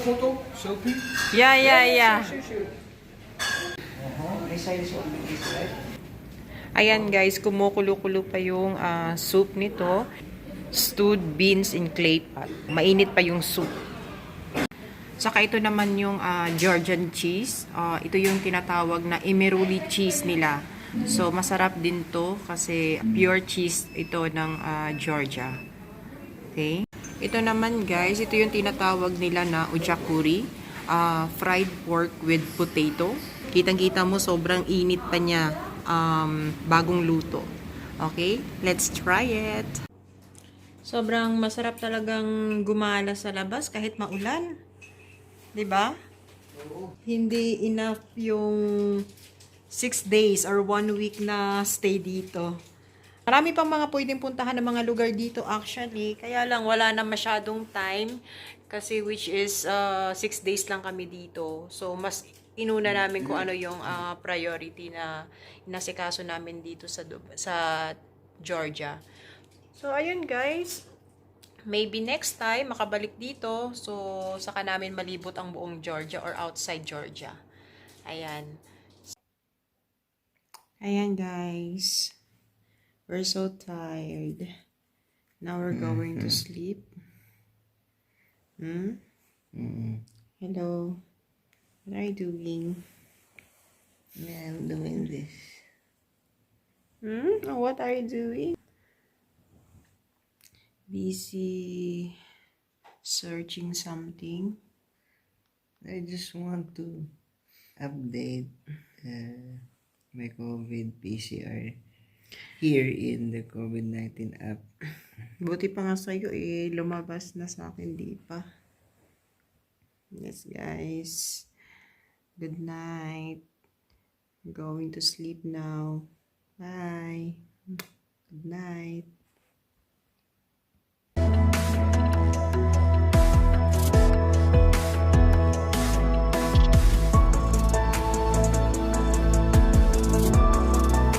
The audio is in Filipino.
photo? Selfie? Yeah, yeah, yeah. Sure. May size of this, right? Ayan guys, kumukulo-kulo pa yung soup nito. Stewed beans in clay pot. Mainit pa yung soup. Saka ito naman yung Georgian cheese. Ito yung tinatawag na Emeruli cheese nila. So, masarap din to kasi pure cheese ito ng Georgia. Okay? Ito naman guys, ito yung tinatawag nila na ujakuri. Fried pork with potato. Kitang-kita mo sobrang init pa niya bagong luto. Okay? Let's try it! Sobrang masarap talagang gumala sa labas kahit maulan. 'Di ba? Hindi enough yung 6 days or 1 week na stay dito. Marami pang mga pwedeng puntahan ng mga lugar dito actually. Kaya lang wala na masyadong time kasi which is 6 days lang kami dito. So mas inuna namin kung ano yung priority na inasikaso namin dito sa Georgia. So ayun guys. Maybe next time, makabalik dito. So, saka namin malibot ang buong Georgia or outside Georgia. Ayan. Ayan, guys. We're so tired. Now we're going to sleep. Hello. What are you doing? Yeah, I'm doing this. What are you doing? Busy searching something. I just want to update my COVID PCR here in the COVID-19 app. Buti pa nga sa'yo lumabas na sa akin, di pa. Yes, guys. Good night. I'm going to sleep now.